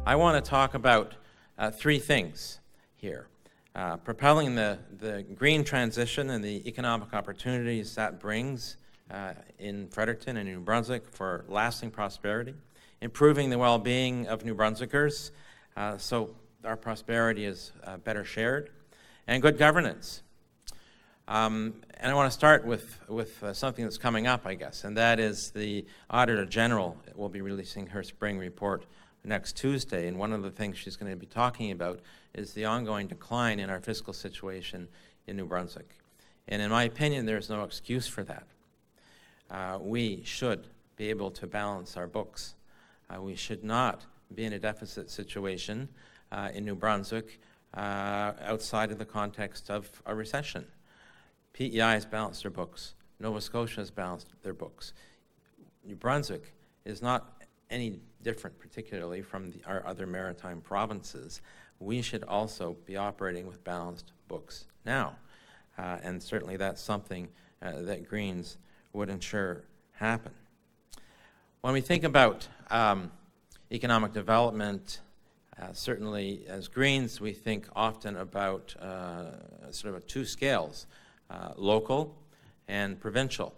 I want to talk about three things here. Propelling the green transition and the economic opportunities that brings in Fredericton and New Brunswick for lasting prosperity, improving the well-being of New Brunswickers so our prosperity is better shared, and good governance. And I want to start with something that's coming up, I guess, and that is the Auditor General will be releasing her spring report next Tuesday, and one of the things she's going to be talking about is the ongoing decline in our fiscal situation in New Brunswick. And in my opinion, there's no excuse for that. We should be able to balance our books. We should not be in a deficit situation in New Brunswick outside of the context of a recession. PEI has balanced their books. Nova Scotia has balanced their books. New Brunswick is not any different, particularly from our other maritime provinces. We should also be operating with balanced books now. And certainly that's something that Greens would ensure happen. When we think about economic development, certainly as Greens, we think often about sort of two scales, local and provincial.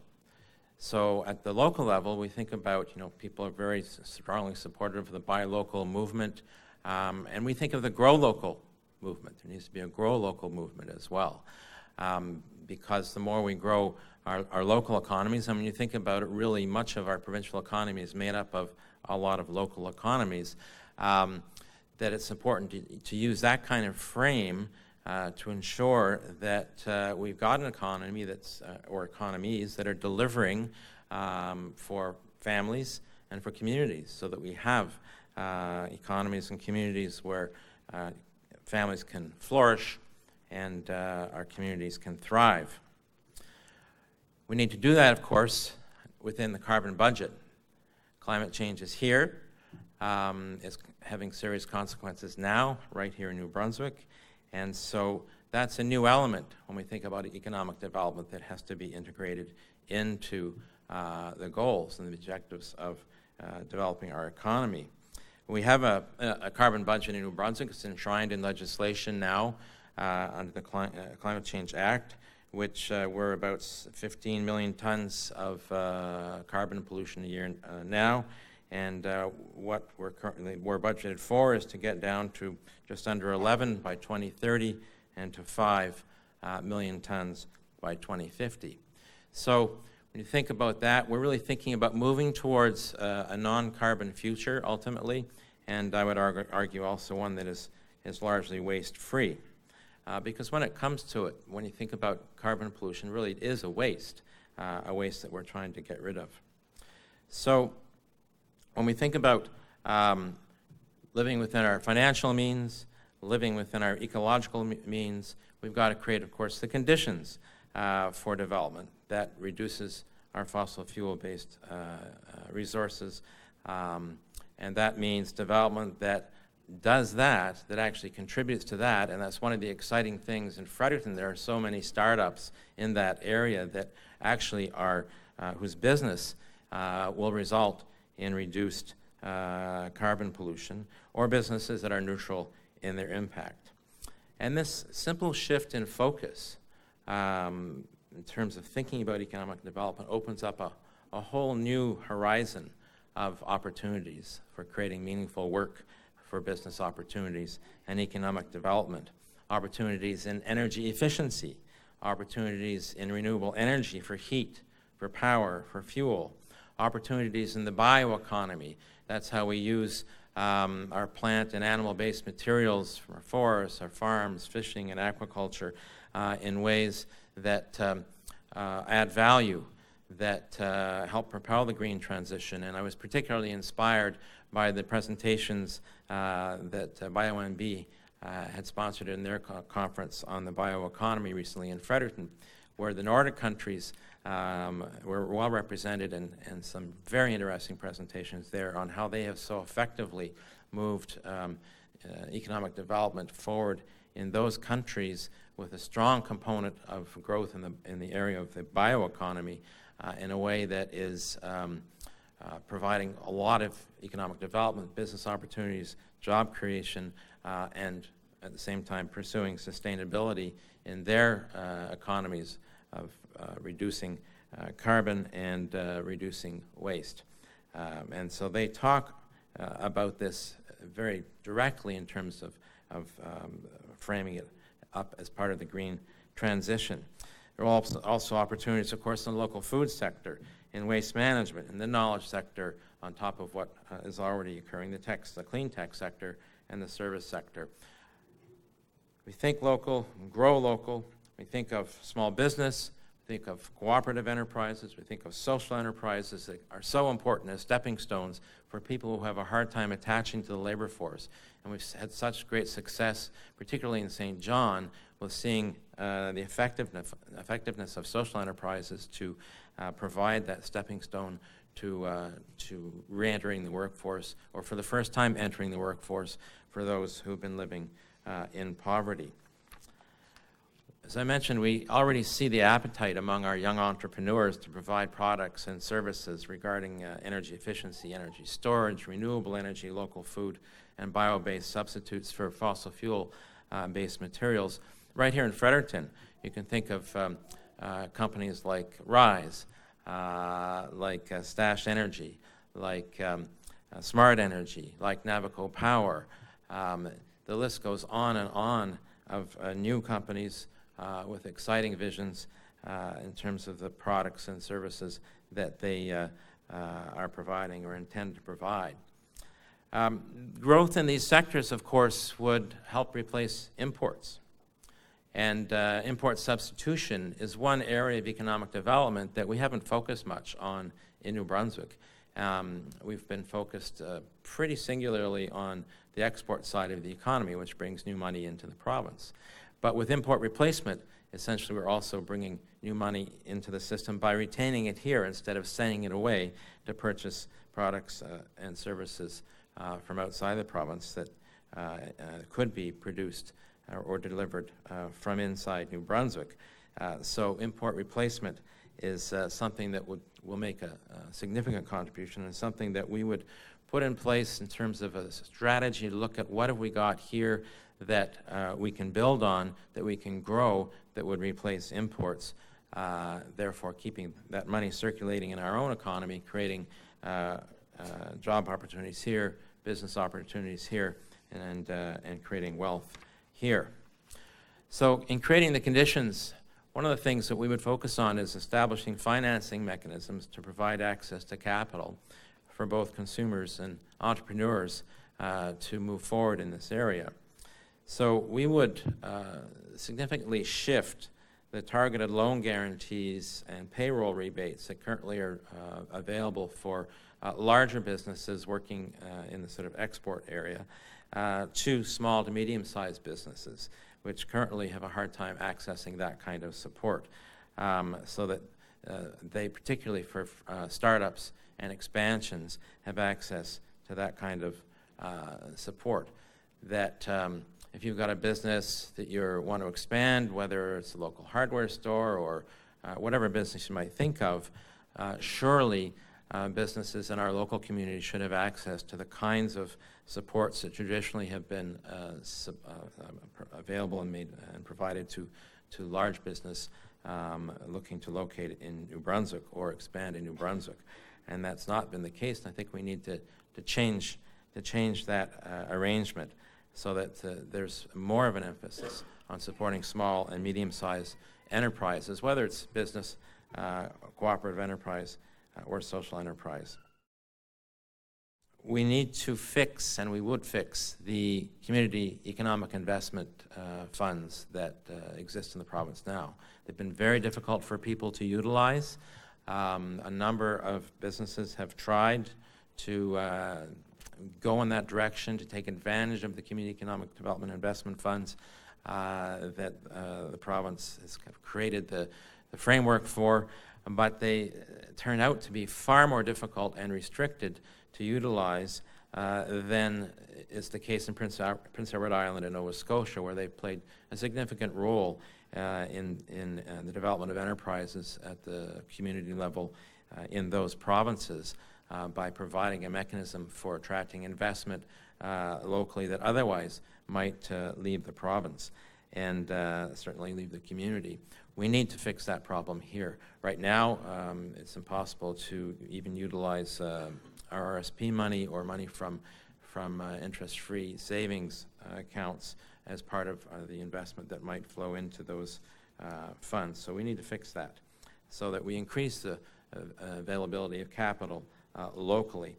So at the local level, we think about, people are very strongly supportive of the buy local movement, and we think of the grow local movement. There needs to be a grow local movement as well, because the more we grow our local economies, and when you think about it, really much of our provincial economy is made up of a lot of local economies, that it's important to use that kind of frame to ensure that we've got an economy that's, or economies that are delivering for families and for communities, so that we have economies and communities where families can flourish and our communities can thrive. We need to do that, of course, within the carbon budget. Climate change is here. It's having serious consequences now, right here in New Brunswick. And so that's a new element when we think about economic development that has to be integrated into the goals and the objectives of developing our economy. We have a carbon budget in New Brunswick. It's enshrined in legislation now under the Climate Change Act, which we're about 15 million tons of carbon pollution a year now. And what we're budgeted for is to get down to just under 11 by 2030 and to 5 million tons by 2050. So when you think about that, we're really thinking about moving towards a non-carbon future ultimately, and I would argue also one that is largely waste-free. Because when it comes to it, when you think about carbon pollution, really it is a waste that we're trying to get rid of. So when we think about living within our financial means, living within our ecological means, we've got to create, of course, the conditions for development that reduces our fossil fuel-based resources. And that means development that does that actually contributes to that, and that's one of the exciting things in Fredericton. There are so many startups in that area that actually are, whose business will result in reduced carbon pollution, or businesses that are neutral in their impact. And this simple shift in focus in terms of thinking about economic development opens up a whole new horizon of opportunities for creating meaningful work for business opportunities and economic development, opportunities in energy efficiency, opportunities in renewable energy for heat, for power, for fuel, opportunities in the bioeconomy. That's how we use our plant and animal-based materials from our forests, our farms, fishing and aquaculture in ways that add value, that help propel the green transition. And I was particularly inspired by the presentations that BioNB had sponsored in their conference on the bioeconomy recently in Fredericton, where the Nordic countries were well represented, and some very interesting presentations there on how they have so effectively moved economic development forward in those countries with a strong component of growth in the area of the bioeconomy in a way that is providing a lot of economic development, business opportunities, job creation, and at the same time pursuing sustainability in their economies of reducing carbon and reducing waste. And so they talk about this very directly in terms of framing it up as part of the green transition. There are also opportunities, of course, in the local food sector, in waste management, in the knowledge sector, on top of what is already occurring, the clean tech sector and the service sector. We think local, grow local. We think of small business. We think of cooperative enterprises. We think of social enterprises that are so important as stepping stones for people who have a hard time attaching to the labor force. And we've had such great success, particularly in St. John, with seeing the effectiveness of social enterprises to provide that stepping stone to re-entering the workforce, or for the first time entering the workforce for those who've been living in poverty. As I mentioned, we already see the appetite among our young entrepreneurs to provide products and services regarding energy efficiency, energy storage, renewable energy, local food, and bio-based substitutes for fossil fuel-based materials. Right here in Fredericton, you can think of companies like Rise, like Stash Energy, like Smart Energy, like Navico Power. The list goes on and on of new companies with exciting visions in terms of the products and services that they are providing or intend to provide. Growth in these sectors, of course, would help replace imports. And import substitution is one area of economic development that we haven't focused much on in New Brunswick. We've been focused pretty singularly on the export side of the economy, which brings new money into the province. But with import replacement, essentially we're also bringing new money into the system by retaining it here instead of sending it away to purchase products and services from outside the province that could be produced or delivered from inside New Brunswick. So import replacement is something that will make a significant contribution, and something that we would put in place in terms of a strategy to look at what have we got here that we can build on, that we can grow, that would replace imports, therefore keeping that money circulating in our own economy, creating job opportunities here, business opportunities here, and creating wealth here. So in creating the conditions, one of the things that we would focus on is establishing financing mechanisms to provide access to capital for both consumers and entrepreneurs to move forward in this area. So we would significantly shift the targeted loan guarantees and payroll rebates that currently are available for larger businesses working in the sort of export area to small to medium-sized businesses, which currently have a hard time accessing that kind of support, so that they, particularly for startups and expansions, have access to that kind of support. That if you've got a business that you want to expand, whether it's a local hardware store or whatever business you might think of, surely businesses in our local community should have access to the kinds of supports that traditionally have been available and made and provided to large business looking to locate in New Brunswick or expand in New Brunswick. And that's not been the case, and I think we need to change that arrangement so that there's more of an emphasis on supporting small and medium-sized enterprises, whether it's business, cooperative enterprise, or social enterprise. We need to fix, and we would fix, the community economic investment funds that exist in the province now. They've been very difficult for people to utilize. A number of businesses have tried to go in that direction, to take advantage of the community economic development investment funds that the province has kind of created the framework for, but they turn out to be far more difficult and restricted to utilize than is the case in Prince Edward Island and Nova Scotia, where they've played a significant role in the development of enterprises at the community level in those provinces by providing a mechanism for attracting investment locally that otherwise might leave the province and certainly leave the community. We need to fix that problem here. Right now, it's impossible to even utilize our RSP money or money from interest-free savings accounts as part of the investment that might flow into those funds. So we need to fix that so that we increase the availability of capital locally.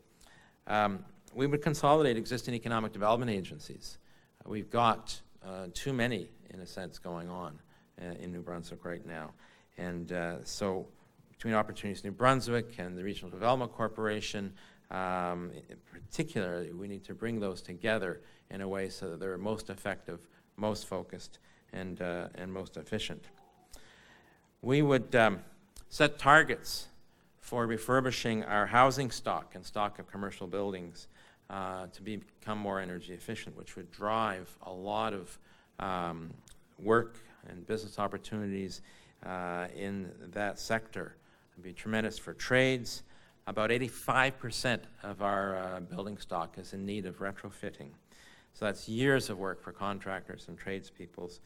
We would consolidate existing economic development agencies. We've got too many, in a sense, going on in New Brunswick right now. And so between Opportunities New Brunswick and the Regional Development Corporation, particularly, we need to bring those together in a way so that they're most effective, most focused, and most efficient. We would set targets for refurbishing our housing stock and stock of commercial buildings to become more energy efficient, which would drive a lot of work and business opportunities in that sector. It would be tremendous for trades. About 85% of our building stock is in need of retrofitting. So that's years of work for contractors and tradespeoples,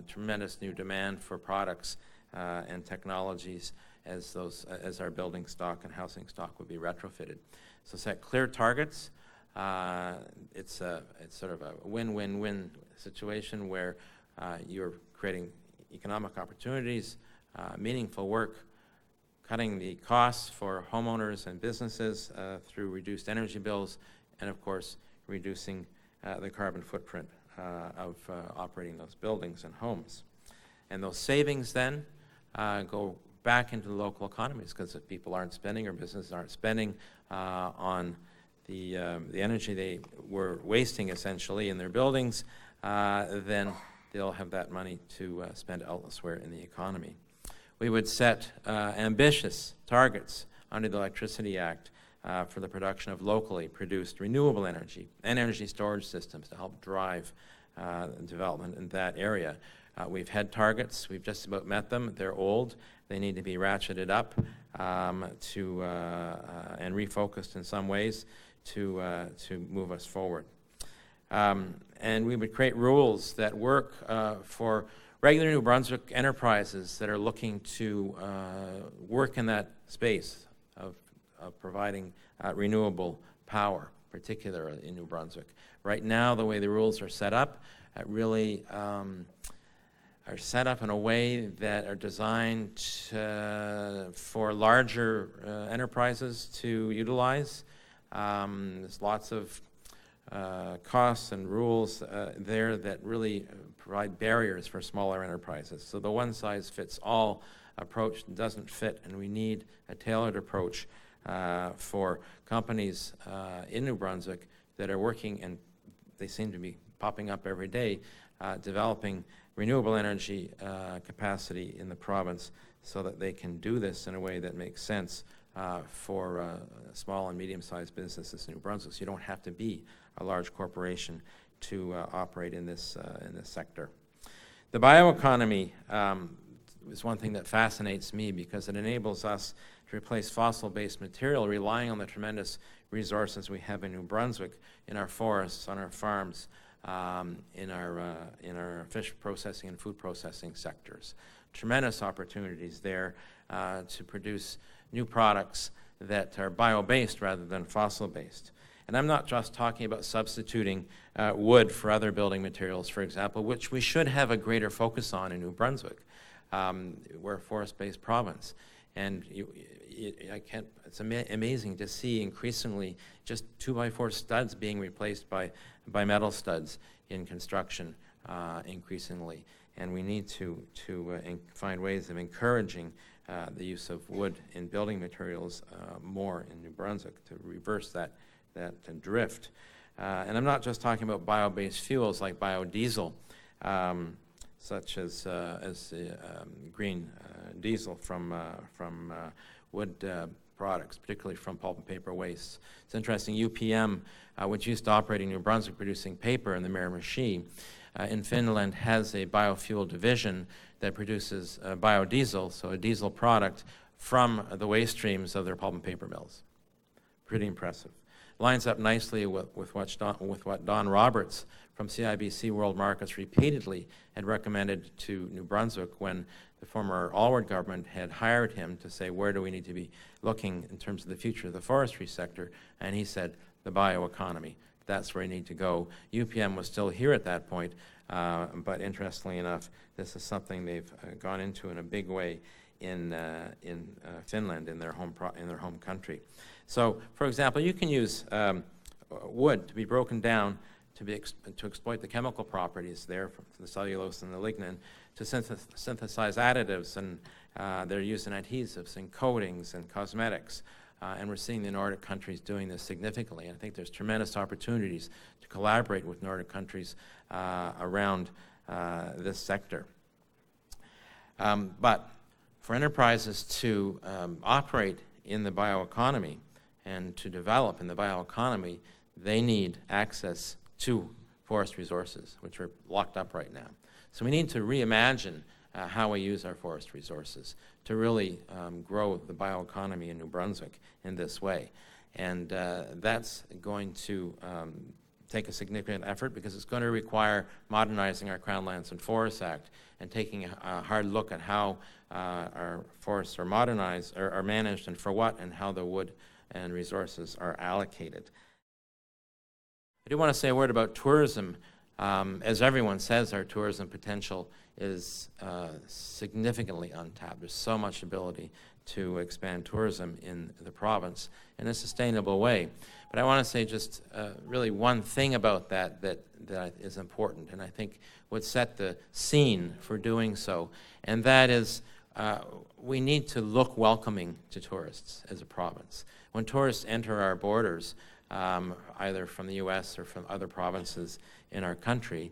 tremendous new demand for products and technologies as our building stock and housing stock would be retrofitted. So set clear targets. It's sort of a win-win-win situation where you're creating economic opportunities, meaningful work, cutting the costs for homeowners and businesses through reduced energy bills, and of course, reducing the carbon footprint of operating those buildings and homes. And those savings then go back into the local economies, because if people aren't spending or businesses aren't spending on the energy they were wasting essentially in their buildings, then they'll have that money to spend elsewhere in the economy. We would set ambitious targets under the Electricity Act for the production of locally produced renewable energy and energy storage systems to help drive development in that area. We've had targets. We've just about met them. They're old. They need to be ratcheted up and refocused in some ways to move us forward. And we would create rules that work for regular New Brunswick enterprises that are looking to work in that space of providing renewable power, particularly in New Brunswick. Right now, the way the rules are set up, really are set up in a way that are designed for larger enterprises to utilize. There's lots of costs and rules there that really provide barriers for smaller enterprises. So the one-size-fits-all approach doesn't fit, and we need a tailored approach for companies in New Brunswick that are working, and they seem to be popping up every day, developing renewable energy capacity in the province so that they can do this in a way that makes sense for small and medium-sized businesses in New Brunswick. So you don't have to be a large corporation to operate in this sector. The bioeconomy is one thing that fascinates me because it enables us to replace fossil-based material relying on the tremendous resources we have in New Brunswick, in our forests, on our farms, in our fish processing and food processing sectors. Tremendous opportunities there to produce new products that are bio-based rather than fossil-based. And I'm not just talking about substituting wood for other building materials, for example, which we should have a greater focus on in New Brunswick. We're a forest-based province. And it's amazing to see increasingly just 2x4 studs being replaced by metal studs in construction increasingly. And we need to find ways of encouraging the use of wood in building materials more in New Brunswick to reverse that drift. And I'm not just talking about bio-based fuels like biodiesel, such as green diesel from wood products, particularly from pulp and paper wastes. It's interesting, UPM, which used to operate in New Brunswick producing paper in the Miramichi, in Finland has a biofuel division that produces biodiesel, so a diesel product, from the waste streams of their pulp and paper mills. Pretty impressive. lines up nicely with what Don Roberts from CIBC World Markets repeatedly had recommended to New Brunswick when the former Alward government had hired him to say, where do we need to be looking in terms of the future of the forestry sector? And he said, the bioeconomy. That's where you need to go. UPM was still here at that point, but interestingly enough, this is something they've gone into in a big way in Finland, in their home country. So, for example, you can use wood to be broken down to exploit the chemical properties there from the cellulose and the lignin to synthesize additives, and they're used in adhesives and coatings and cosmetics. And we're seeing the Nordic countries doing this significantly. And I think there's tremendous opportunities to collaborate with Nordic countries around this sector. But for enterprises to operate in the bioeconomy and to develop in the bioeconomy, they need access to forest resources, which are locked up right now. So we need to reimagine how we use our forest resources to really grow the bioeconomy in New Brunswick in this way. And that's going to take a significant effort because it's going to require modernizing our Crown Lands and Forests Act and taking a hard look at how our forests are modernized, or are managed, and for what, and how the wood and resources are allocated. I do want to say a word about tourism. As everyone says, our tourism potential is significantly untapped. There's so much ability to expand tourism in the province in a sustainable way. But I want to say just really one thing about that is important, and I think would set the scene for doing so, and that is we need to look welcoming to tourists as a province. When tourists enter our borders, either from the U.S. or from other provinces in our country,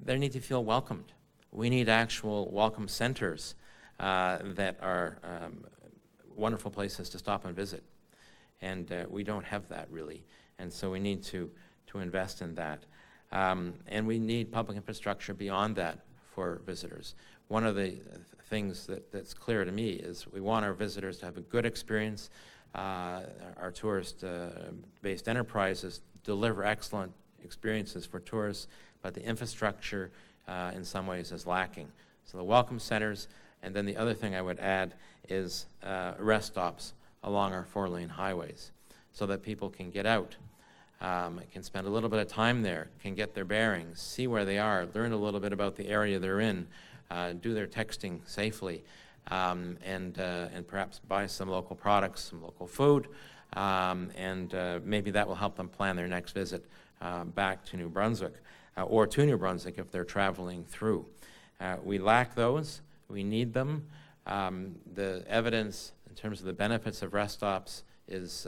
they need to feel welcomed. We need actual welcome centers that are wonderful places to stop and visit. And we don't have that really. And so we need to invest in that. And we need public infrastructure beyond that for visitors. One of the things that's clear to me is we want our visitors to have a good experience. Our tourist-based enterprises deliver excellent experiences for tourists, but the infrastructure in some ways is lacking. So the welcome centers, and then the other thing I would add is rest stops along our 4-lane highways so that people can get out, can spend a little bit of time there, can get their bearings, see where they are, learn a little bit about the area they're in, do their texting safely, and perhaps buy some local products, some local food, and maybe that will help them plan their next visit back to New Brunswick, or to New Brunswick if they're traveling through. We lack those. We need them. The evidence in terms of the benefits of rest stops is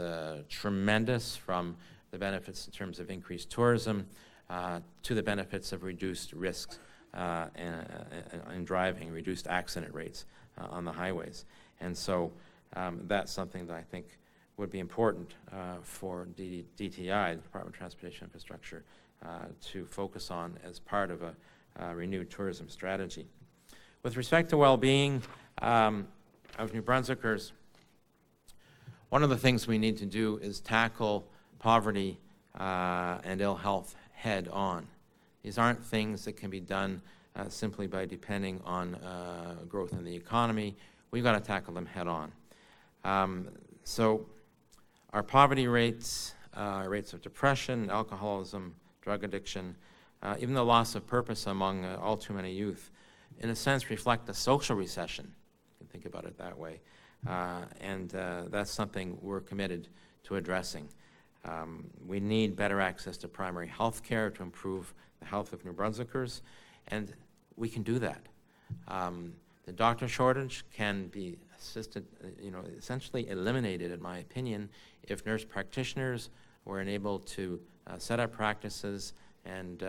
tremendous, from the benefits in terms of increased tourism to the benefits of reduced risks in driving, reduced accident rates on the highways. And so that's something that I think would be important for DTI, the Department of Transportation Infrastructure, to focus on as part of a renewed tourism strategy. With respect to well-being of New Brunswickers, one of the things we need to do is tackle poverty and ill health head on. These aren't things that can be done simply by depending on growth in the economy. We've got to tackle them head on. So our poverty rates, rates of depression, alcoholism, drug addiction, even the loss of purpose among all too many youth, in a sense reflect a social recession. You can think about it that way. And that's something we're committed to addressing. We need better access to primary health care to improve the health of New Brunswickers, and we can do that. The doctor shortage can be essentially eliminated, in my opinion, if nurse practitioners were enabled to set up practices and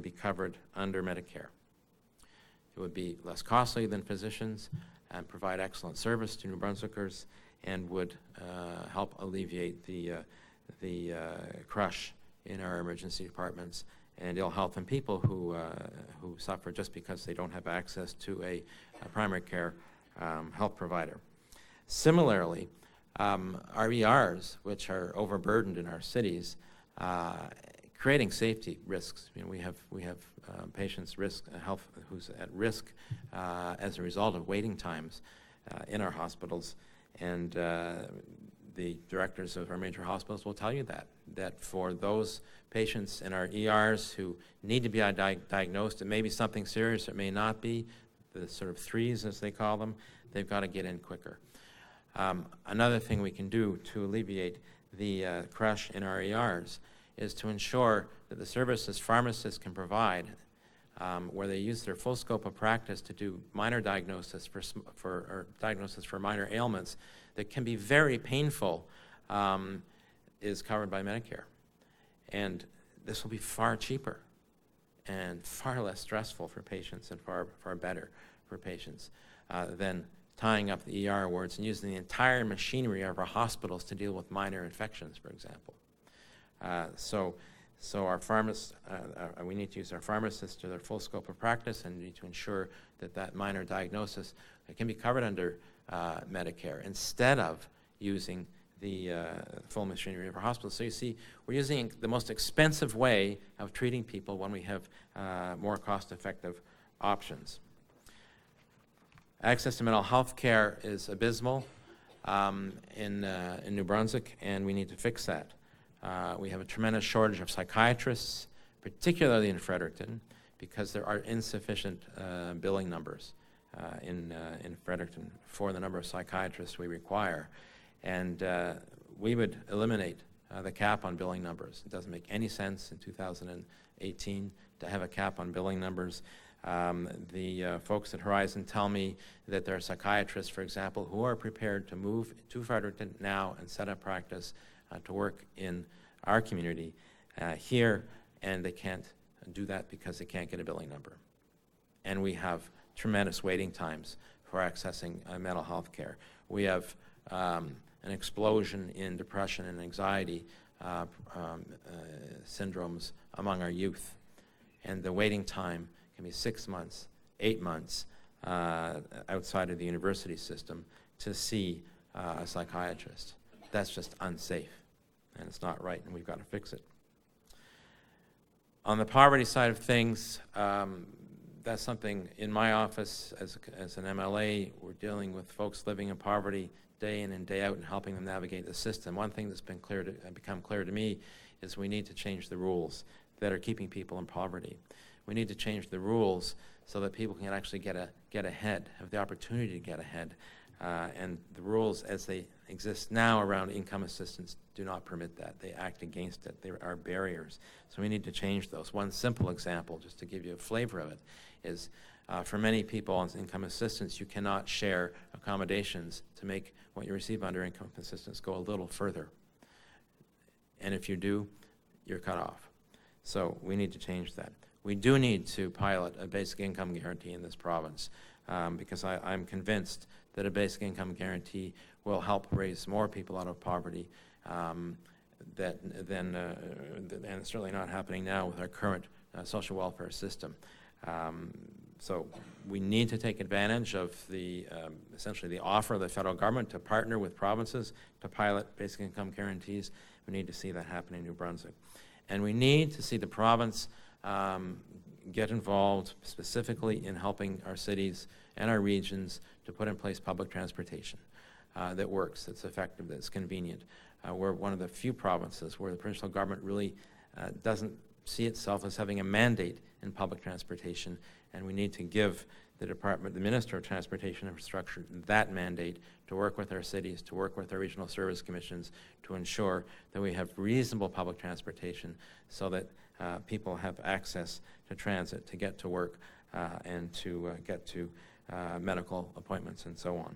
be covered under Medicare. It would be less costly than physicians and provide excellent service to New Brunswickers, and would help alleviate the crush in our emergency departments and ill health in people who suffer just because they don't have access to a primary care health provider. Similarly, Our ERs, which are overburdened in our cities, creating safety risks. You know, we have patients health who's at risk as a result of waiting times in our hospitals, and the directors of our major hospitals will tell you that for those patients in our ERs who need to be diagnosed, it may be something serious, it may not be, the sort of threes as they call them, they've got to get in quicker. Another thing we can do to alleviate the crush in our ERs is to ensure that the services pharmacists can provide, where they use their full scope of practice to do minor diagnosis for minor ailments that can be very painful, is covered by Medicare. And this will be far cheaper and far less stressful for patients and far better for patients than tying up the ER wards and using the entire machinery of our hospitals to deal with minor infections, for example. So our pharmacists, we need to use our pharmacists to their full scope of practice, and need to ensure that minor diagnosis can be covered under Medicare instead of using the full machinery of our hospitals. So you see, we're using the most expensive way of treating people when we have more cost-effective options. Access to mental health care is abysmal in New Brunswick, and we need to fix that. We have a tremendous shortage of psychiatrists, particularly in Fredericton, because there are insufficient billing numbers in Fredericton for the number of psychiatrists we require. And we would eliminate the cap on billing numbers. It doesn't make any sense in 2018 to have a cap on billing numbers. The folks at Horizon tell me that there are psychiatrists, for example, who are prepared to move to Fredericton now and set up practice to work in our community here, and they can't do that because they can't get a billing number. And we have tremendous waiting times for accessing mental health care. We have an explosion in depression and anxiety syndromes among our youth, and the waiting time can be 6 months, 8 months outside of the university system to see a psychiatrist. That's just unsafe, and it's not right, and we've got to fix it. On the poverty side of things, that's something in my office as an MLA. We're dealing with folks living in poverty day in and day out and helping them navigate the system. One thing that's become clear to me is we need to change the rules that are keeping people in poverty. We need to change the rules so that people can actually get ahead, have the opportunity to get ahead. And the rules as they exist now around income assistance do not permit that. They act against it. There are barriers. So we need to change those. One simple example, just to give you a flavor of it, is for many people on income assistance, you cannot share accommodations to make what you receive under income assistance go a little further. And if you do, you're cut off. So we need to change that. We do need to pilot a basic income guarantee in this province because I'm convinced that a basic income guarantee will help raise more people out of poverty and it's certainly not happening now with our current social welfare system. So we need to take advantage of essentially the offer of the federal government to partner with provinces to pilot basic income guarantees. We need to see that happen in New Brunswick. And we need to see the province get involved specifically in helping our cities and our regions to put in place public transportation that works, that's effective, that's convenient. We're one of the few provinces where the provincial government really doesn't see itself as having a mandate in public transportation, and we need to give the Minister of Transportation Infrastructure that mandate to work with our cities, to work with our regional service commissions, to ensure that we have reasonable public transportation so that people have access to transit to get to work and to get to medical appointments and so on.